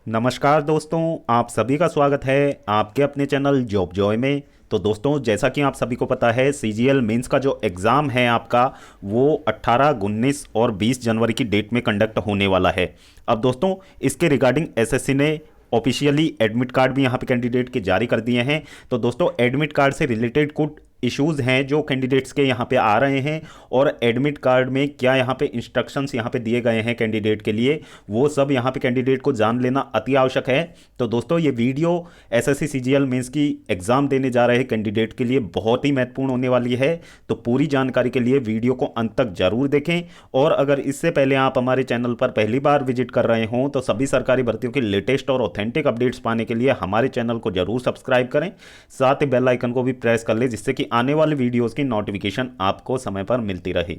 नमस्कार दोस्तों, आप सभी का स्वागत है आपके अपने चैनल जॉब जॉय में। तो दोस्तों, जैसा कि आप सभी को पता है, सीजीएल मेंस का जो एग्ज़ाम है आपका, वो 18, 19 और 20 जनवरी की डेट में कंडक्ट होने वाला है। अब दोस्तों, इसके रिगार्डिंग एसएससी ने ऑफिशियली एडमिट कार्ड भी यहाँ पे कैंडिडेट के जारी कर दिए हैं। तो दोस्तों, एडमिट कार्ड से रिलेटेड कुछ इश्यूज़ हैं जो कैंडिडेट्स के यहाँ पे आ रहे हैं, और एडमिट कार्ड में क्या यहाँ पे इंस्ट्रक्शंस यहाँ पे दिए गए हैं कैंडिडेट के लिए, वो सब यहाँ पे कैंडिडेट को जान लेना अति आवश्यक है। तो दोस्तों, ये वीडियो एसएससी सीजीएल मेंस की एग्ज़ाम देने जा रहे कैंडिडेट के लिए बहुत ही महत्वपूर्ण होने वाली है। तो पूरी जानकारी के लिए वीडियो को अंत तक जरूर देखें। और अगर इससे पहले आप हमारे चैनल पर पहली बार विजिट कर रहे हों तो सभी सरकारी भर्तियों की लेटेस्ट और ऑथेंटिक अपडेट्स पाने के लिए हमारे चैनल को जरूर सब्सक्राइब करें। साथ ही बेल आइकन को भी प्रेस कर लें, जिससे कि आने वाले वीडियोस की नोटिफिकेशन आपको समय पर मिलती रहे।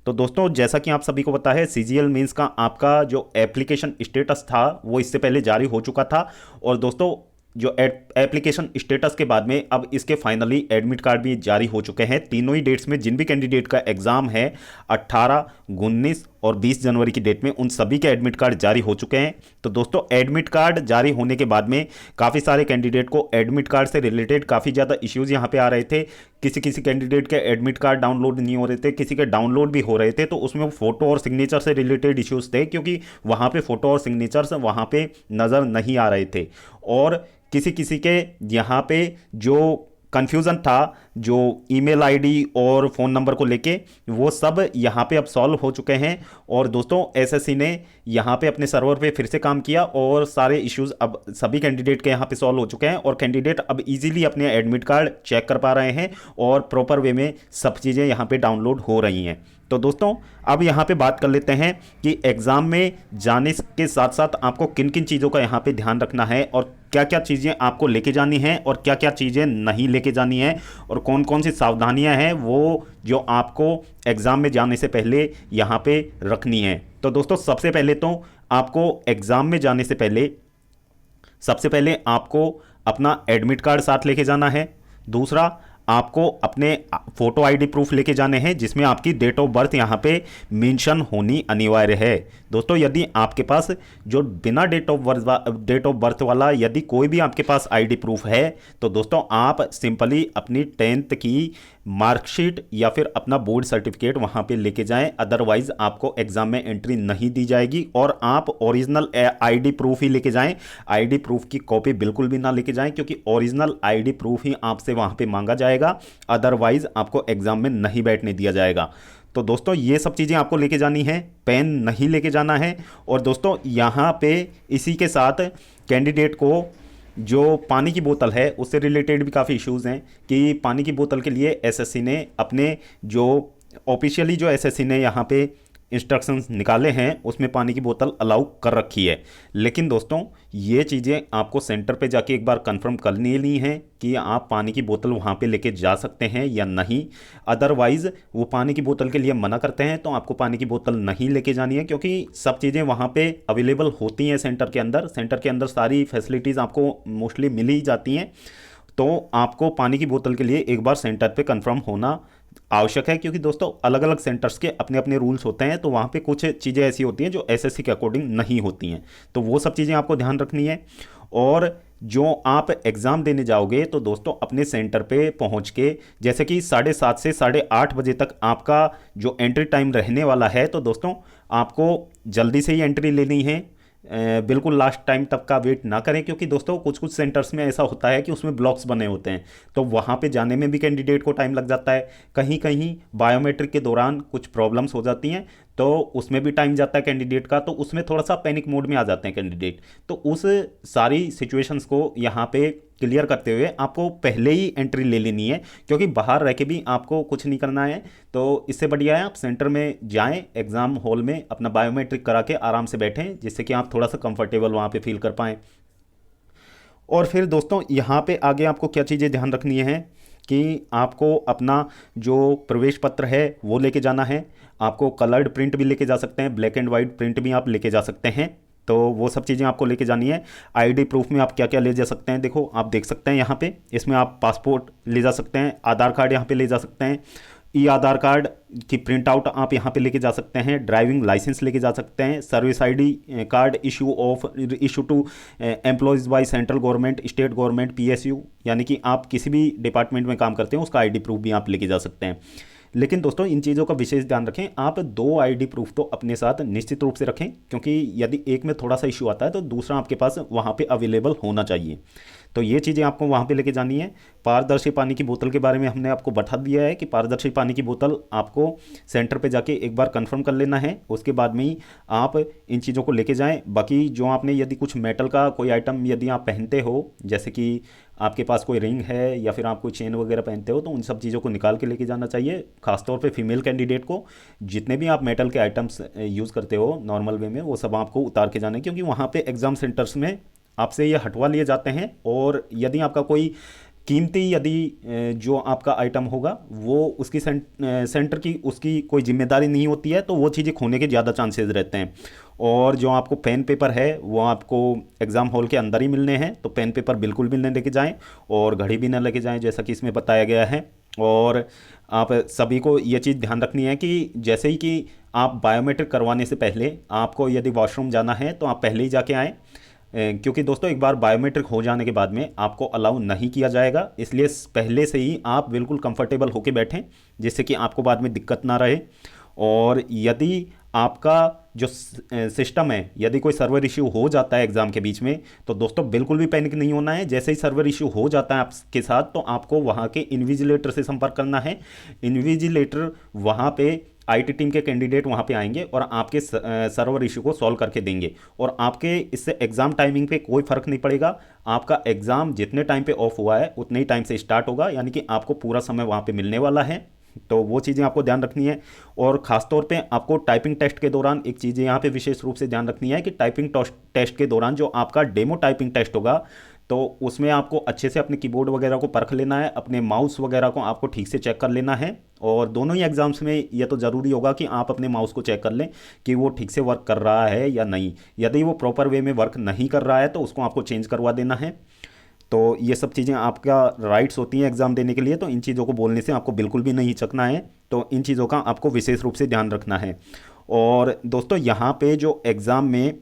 तो दोस्तों, जैसा कि आप सभी को पता है, सीजीएल मेंस का आपका जो एप्लीकेशन स्टेटस था वो इससे पहले जारी हो चुका था। और दोस्तों, जो एप्लीकेशन स्टेटस के बाद में अब इसके फाइनली एडमिट कार्ड भी जारी हो चुके हैं। तीनों ही डेट्स में जिन भी कैंडिडेट का एग्जाम है 18, 19 और 20 जनवरी की डेट में, उन सभी के एडमिट कार्ड जारी हो चुके हैं। तो दोस्तों, एडमिट कार्ड जारी होने के बाद में काफ़ी सारे कैंडिडेट को एडमिट कार्ड से रिलेटेड काफ़ी ज़्यादा इश्यूज़ यहाँ पे आ रहे थे। किसी किसी कैंडिडेट के एडमिट कार्ड डाउनलोड नहीं हो रहे थे, किसी के डाउनलोड भी हो रहे थे। तो उसमें फोटो और सिग्नेचर से रिलेटेड इश्यूज़ थे, क्योंकि वहाँ पे फोटो और सिग्नेचर्स वहाँ पे नज़र नहीं आ रहे थे। और किसी किसी के यहाँ पे जो कन्फ्यूज़न था, जो ईमेल आईडी और फ़ोन नंबर को लेके, वो सब यहाँ पे अब सॉल्व हो चुके हैं। और दोस्तों, एसएससी ने यहाँ पे अपने सर्वर पे फिर से काम किया और सारे इश्यूज़ अब सभी कैंडिडेट के यहाँ पे सॉल्व हो चुके हैं, और कैंडिडेट अब इजीली अपने एडमिट कार्ड चेक कर पा रहे हैं और प्रॉपर वे में सब चीज़ें यहाँ पे डाउनलोड हो रही हैं। तो दोस्तों, अब यहाँ पे बात कर लेते हैं कि एग्ज़ाम में जाने के साथ साथ आपको किन किन चीज़ों का यहाँ पे ध्यान रखना है, और क्या क्या चीज़ें आपको लेके जानी हैं और क्या क्या चीज़ें नहीं लेके जानी हैं, और कौन कौन सी सावधानियां हैं वो जो आपको एग्ज़ाम में जाने से पहले यहाँ पे रखनी है। तो दोस्तों, सबसे पहले तो आपको एग्ज़ाम में जाने से पहले सबसे पहले आपको अपना एडमिट कार्ड साथ लेके जाना है। दूसरा, आपको अपने फोटो आईडी प्रूफ लेके जाने हैं, जिसमें आपकी डेट ऑफ बर्थ यहाँ पे मेंशन होनी अनिवार्य है। दोस्तों, यदि आपके पास जो बिना डेट ऑफ बर्थ वाला यदि कोई भी आपके पास आईडी प्रूफ है, तो दोस्तों आप सिंपली अपनी 10th की मार्कशीट या फिर अपना बोर्ड सर्टिफिकेट वहाँ पे लेके जाएं। अदरवाइज आपको एग्जाम में एंट्री नहीं दी जाएगी, और आप ओरिजिनल आईडी प्रूफ ही लेके जाएं। आईडी प्रूफ की कॉपी बिल्कुल भी ना लेके जाएं, क्योंकि ओरिजिनल आईडी प्रूफ ही आपसे वहाँ पे मांगा जाएगा। अदरवाइज आपको एग्जाम में नहीं बैठने दिया जाएगा। तो दोस्तों, ये सब चीज़ें आपको लेके जानी है। पेन नहीं लेके जाना है। और दोस्तों, यहाँ पे इसी के साथ कैंडिडेट को जो पानी की बोतल है उससे रिलेटेड भी काफ़ी इश्यूज़ हैं, कि पानी की बोतल के लिए एसएससी ने अपने जो ऑफिशियली जो एसएससी ने यहाँ पे इंस्ट्रक्शंस निकाले हैं उसमें पानी की बोतल अलाउ कर रखी है। लेकिन दोस्तों, ये चीज़ें आपको सेंटर पे जाके एक बार कंफर्म कर लेनी है कि आप पानी की बोतल वहाँ पे लेके जा सकते हैं या नहीं। अदरवाइज़ वो पानी की बोतल के लिए मना करते हैं, तो आपको पानी की बोतल नहीं लेके जानी है, क्योंकि सब चीज़ें वहाँ पे अवेलेबल होती हैं सेंटर के अंदर। सेंटर के अंदर सारी फैसिलिटीज़ आपको मोस्टली मिल ही जाती हैं। तो आपको पानी की बोतल के लिए एक बार सेंटर पे कंफर्म होना आवश्यक है, क्योंकि दोस्तों अलग अलग सेंटर्स के अपने अपने रूल्स होते हैं। तो वहाँ पे कुछ चीज़ें ऐसी होती हैं जो एसएससी के अकॉर्डिंग नहीं होती हैं। तो वो सब चीज़ें आपको ध्यान रखनी है। और जो आप एग्ज़ाम देने जाओगे, तो दोस्तों अपने सेंटर पे पहुँच के, जैसे कि 7:30 से 8:30 बजे तक आपका जो एंट्री टाइम रहने वाला है, तो दोस्तों आपको जल्दी से ही एंट्री लेनी है। बिल्कुल लास्ट टाइम तक का वेट ना करें, क्योंकि दोस्तों कुछ कुछ सेंटर्स में ऐसा होता है कि उसमें ब्लॉक्स बने होते हैं, तो वहाँ पे जाने में भी कैंडिडेट को टाइम लग जाता है। कहीं कहीं बायोमेट्रिक के दौरान कुछ प्रॉब्लम्स हो जाती हैं, तो उसमें भी टाइम जाता है कैंडिडेट का। तो उसमें थोड़ा सा पैनिक मोड में आ जाते हैं कैंडिडेट। तो उस सारी सिचुएशंस को यहाँ पे क्लियर करते हुए आपको पहले ही एंट्री ले लेनी है, क्योंकि बाहर रह के भी आपको कुछ नहीं करना है। तो इससे बढ़िया है आप सेंटर में जाएं, एग्ज़ाम हॉल में अपना बायोमेट्रिक करा के आराम से बैठें, जिससे कि आप थोड़ा सा कंफर्टेबल वहाँ पे फील कर पाएँ। और फिर दोस्तों, यहाँ पे आगे आपको क्या चीज़ें ध्यान रखनी है कि आपको अपना जो प्रवेश पत्र है वो लेके जाना है। आपको कलर्ड प्रिंट भी लेके जा सकते हैं, ब्लैक एंड वाइट प्रिंट भी आप लेके जा सकते हैं। तो वो सब चीज़ें आपको लेके जानी है। आईडी प्रूफ में आप क्या क्या ले जा सकते हैं, देखो आप देख सकते हैं यहाँ पे, इसमें आप पासपोर्ट ले जा सकते हैं, आधार कार्ड यहाँ पे ले जा सकते हैं, ई आधार कार्ड की प्रिंट आउट आप यहाँ पे लेके जा सकते हैं, ड्राइविंग लाइसेंस लेके जा सकते हैं, service ID card issue to employees by central government, state government, PSU, यानी कि आप किसी भी डिपार्टमेंट में काम करते हैं उसका आईडी प्रूफ भी आप लेके जा सकते हैं। लेकिन दोस्तों इन चीज़ों का विशेष ध्यान रखें, आप 2 आईडी प्रूफ तो अपने साथ निश्चित रूप से रखें, क्योंकि यदि एक में थोड़ा सा इशू आता है तो दूसरा आपके पास वहाँ पे अवेलेबल होना चाहिए। तो ये चीज़ें आपको वहाँ पे लेके जानी है। पारदर्शी पानी की बोतल के बारे में हमने आपको बता दिया है कि पारदर्शी पानी की बोतल आपको सेंटर पे जाके एक बार कंफर्म कर लेना है, उसके बाद में ही आप इन चीज़ों को लेके जाएं। बाकी जो आपने यदि कुछ मेटल का कोई आइटम यदि आप पहनते हो, जैसे कि आपके पास कोई रिंग है या फिर आप कोई चेन वगैरह पहनते हो, तो उन सब चीज़ों को निकाल के लेके जाना चाहिए। खासतौर पे फीमेल कैंडिडेट को जितने भी आप मेटल के आइटम्स यूज़ करते हो नॉर्मल वे में, वो सब आपको उतार के जाना है, क्योंकि वहाँ पे एग्ज़ाम सेंटर्स में आपसे ये हटवा लिए जाते हैं। और यदि आपका कोई कीमती यदि जो आपका आइटम होगा वो उसकी सेंटर की उसकी कोई जिम्मेदारी नहीं होती है, तो वो चीज़ें खोने के ज़्यादा चांसेस रहते हैं। और जो आपको पेन पेपर है वो आपको एग्ज़ाम हॉल के अंदर ही मिलने हैं, तो पेन पेपर बिल्कुल भी नहीं लेके जाएं और घड़ी भी ना लेके जाएं, जैसा कि इसमें बताया गया है। और आप सभी को ये चीज़ ध्यान रखनी है कि जैसे ही कि आप बायोमेट्रिक करवाने से पहले आपको यदि वॉशरूम जाना है तो आप पहले ही जाके आएँ, क्योंकि दोस्तों एक बार बायोमेट्रिक हो जाने के बाद में आपको अलाउ नहीं किया जाएगा। इसलिए पहले से ही आप बिल्कुल कंफर्टेबल होके बैठें, जिससे कि आपको बाद में दिक्कत ना रहे। और यदि आपका जो सिस्टम है, यदि कोई सर्वर इश्यू हो जाता है एग्ज़ाम के बीच में, तो दोस्तों बिल्कुल भी पैनिक नहीं होना है। जैसे ही सर्वर इश्यू हो जाता है आपके साथ, तो आपको वहाँ के इन्विजिलेटर से संपर्क करना है। इन्विजिलेटर वहाँ पे आईटी टीम के कैंडिडेट वहाँ पे आएंगे और आपके सर्वर इशू को सॉल्व करके देंगे। और आपके इससे एग्ज़ाम टाइमिंग पे कोई फ़र्क नहीं पड़ेगा। आपका एग्ज़ाम जितने टाइम पे ऑफ हुआ है उतने ही टाइम से स्टार्ट होगा, यानी कि आपको पूरा समय वहाँ पे मिलने वाला है। तो वो चीज़ें आपको ध्यान रखनी है। और ख़ास तौर पे आपको टाइपिंग टेस्ट के दौरान एक चीज़ यहाँ पे विशेष रूप से ध्यान रखनी है कि टाइपिंग टेस्ट के दौरान जो आपका डेमो टाइपिंग टेस्ट होगा, तो उसमें आपको अच्छे से अपने कीबोर्ड वगैरह को परख लेना है, अपने माउस वगैरह को आपको ठीक से चेक कर लेना है। और दोनों ही एग्ज़ाम्स में ये तो ज़रूरी होगा कि आप अपने माउस को चेक कर लें कि वो ठीक से वर्क कर रहा है या नहीं। यदि वो प्रॉपर वे में वर्क नहीं कर रहा है तो उसको आपको चेंज करवा देना है। तो ये सब चीज़ें आपका राइट्स होती हैं एग्ज़ाम देने के लिए, तो इन चीज़ों को बोलने से आपको बिल्कुल भी नहीं हिचकना है। तो इन चीज़ों का आपको विशेष रूप से ध्यान रखना है। और दोस्तों यहाँ पे जो एग्ज़ाम में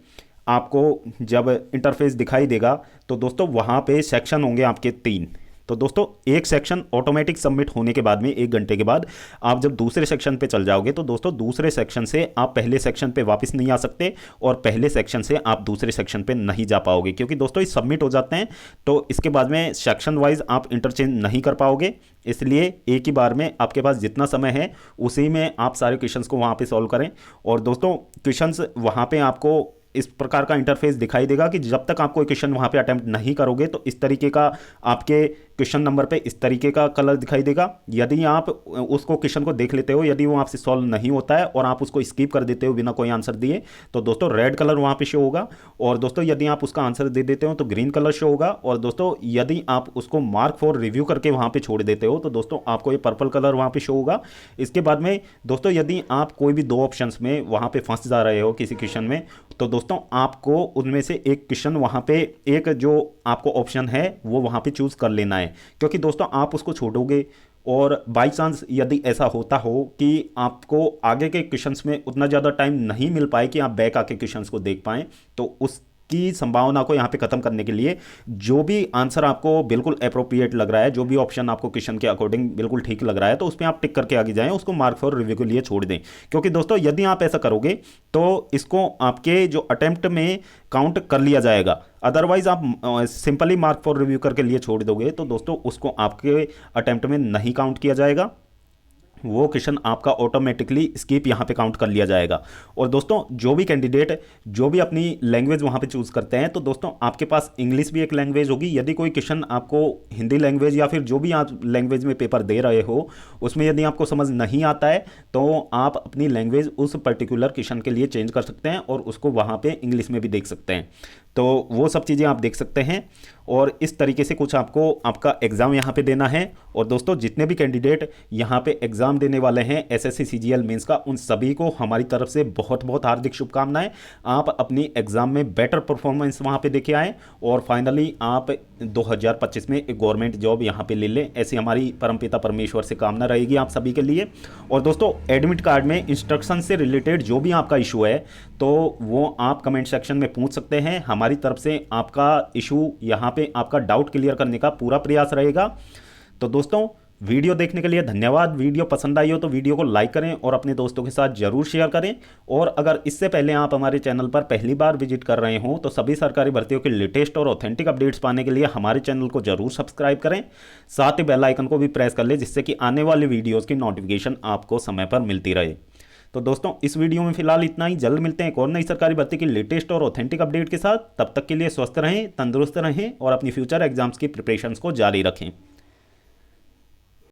आपको जब इंटरफेस दिखाई देगा, तो दोस्तों वहाँ पे सेक्शन होंगे आपके 3। तो दोस्तों एक सेक्शन ऑटोमेटिक सबमिट होने के बाद में 1 घंटे के बाद आप जब दूसरे सेक्शन पे चल जाओगे, तो दोस्तों दूसरे सेक्शन से आप पहले सेक्शन पे वापस नहीं आ सकते और पहले सेक्शन से आप दूसरे सेक्शन पे नहीं जा पाओगे, क्योंकि दोस्तों ये सबमिट हो जाते हैं। तो इसके बाद में सेक्शन वाइज आप इंटरचेंज नहीं कर पाओगे। इसलिए एक ही बार में आपके पास जितना समय है उसी में आप सारे क्वेश्चंस को वहाँ पे सॉल्व करें। और दोस्तों क्वेश्चंस वहाँ पे आपको इस प्रकार का इंटरफेस दिखाई देगा कि जब तक आप कोई क्वेश्चन वहाँ पे अटेम्प्ट नहीं करोगे, तो इस तरीके का आपके क्वेश्चन नंबर पे इस तरीके का कलर दिखाई देगा। यदि आप उसको क्वेश्चन को देख लेते हो, यदि वो आपसे सॉल्व नहीं होता है और आप उसको स्किप कर देते हो बिना कोई आंसर दिए, तो दोस्तों रेड कलर वहाँ पे शो होगा। और दोस्तों यदि आप उसका आंसर दे देते हो तो ग्रीन कलर शो होगा। और दोस्तों यदि आप उसको मार्क फॉर रिव्यू करके वहाँ पे छोड़ देते हो, तो दोस्तों आपको ये पर्पल कलर वहाँ पे शो होगा। इसके बाद में दोस्तों यदि आप कोई भी 2 ऑप्शंस में वहाँ पे फंस जा रहे हो किसी क्वेश्चन में, तो दोस्तों आपको उनमें से एक क्वेश्चन वहाँ पे एक जो आपको ऑप्शन है वो वहाँ पे चूज़ कर लेना है। क्योंकि दोस्तों आप उसको छोड़ोगे और बाई चांस यदि ऐसा होता हो कि आपको आगे के क्वेश्चंस में उतना ज़्यादा टाइम नहीं मिल पाए कि आप बैक आके क्वेश्चंस को देख पाएँ, तो उस की संभावना को यहाँ पे खत्म करने के लिए जो भी आंसर आपको बिल्कुल अप्रोप्रिएट लग रहा है, जो भी ऑप्शन आपको क्वेश्चन के अकॉर्डिंग बिल्कुल ठीक लग रहा है, तो उस पर आप टिक करके आगे जाएं, उसको मार्क फॉर रिव्यू के लिए छोड़ दें। क्योंकि दोस्तों यदि आप ऐसा करोगे तो इसको आपके जो अटेम्प्ट में काउंट कर लिया जाएगा। अदरवाइज आप सिंपली मार्क फॉर रिव्यू करके लिए छोड़ दोगे तो दोस्तों उसको आपके अटेम्प्ट में नहीं काउंट किया जाएगा, वो क्वेश्चन आपका ऑटोमेटिकली स्किप यहाँ पे काउंट कर लिया जाएगा। और दोस्तों जो भी कैंडिडेट जो भी अपनी लैंग्वेज वहाँ पे चूज़ करते हैं, तो दोस्तों आपके पास इंग्लिश भी एक लैंग्वेज होगी। यदि कोई क्वेश्चन आपको हिंदी लैंग्वेज या फिर जो भी आप लैंग्वेज में पेपर दे रहे हो उसमें यदि आपको समझ नहीं आता है, तो आप अपनी लैंग्वेज उस पर्टिकुलर क्वेश्चन के लिए चेंज कर सकते हैं और उसको वहाँ पर इंग्लिश में भी देख सकते हैं। तो वो सब चीज़ें आप देख सकते हैं। और इस तरीके से कुछ आपको आपका एग्ज़ाम यहाँ पे देना है। और दोस्तों जितने भी कैंडिडेट यहाँ पे एग्ज़ाम देने वाले हैं एसएससी सीजीएल मेंस का, उन सभी को हमारी तरफ से बहुत बहुत हार्दिक शुभकामनाएं। आप अपनी एग्ज़ाम में बेटर परफॉर्मेंस वहाँ पे देके आएँ और फाइनली आप 2025 में एक गवर्नमेंट जॉब यहाँ पे ले लें, ऐसी हमारी परमपिता परमेश्वर से कामना रहेगी आप सभी के लिए। और दोस्तों एडमिट कार्ड में इंस्ट्रक्शन से रिलेटेड जो भी आपका इशू है तो वो आप कमेंट सेक्शन में पूछ सकते हैं। हमारी तरफ से आपका इशू यहाँ पे आपका डाउट क्लियर करने का पूरा प्रयास रहेगा। तो दोस्तों वीडियो देखने के लिए धन्यवाद। वीडियो पसंद आई हो तो वीडियो को लाइक करें और अपने दोस्तों के साथ जरूर शेयर करें। और अगर इससे पहले आप हमारे चैनल पर पहली बार विजिट कर रहे हो तो सभी सरकारी भर्तियों के लेटेस्ट और ऑथेंटिक अपडेट्स पाने के लिए हमारे चैनल को जरूर सब्सक्राइब करें। साथ ही बेल आइकन को भी प्रेस कर लें जिससे कि आने वाली वीडियोज़ की नोटिफिकेशन आपको समय पर मिलती रहे। तो दोस्तों इस वीडियो में फिलहाल इतना ही। जल्द मिलते हैं एक और नई सरकारी भर्ती की लेटेस्ट और ऑथेंटिक अपडेट के साथ। तब तक के लिए स्वस्थ रहें, तंदुरुस्त रहें और अपनी फ्यूचर एग्जाम्स की प्रिपरेशंस को जारी रखें।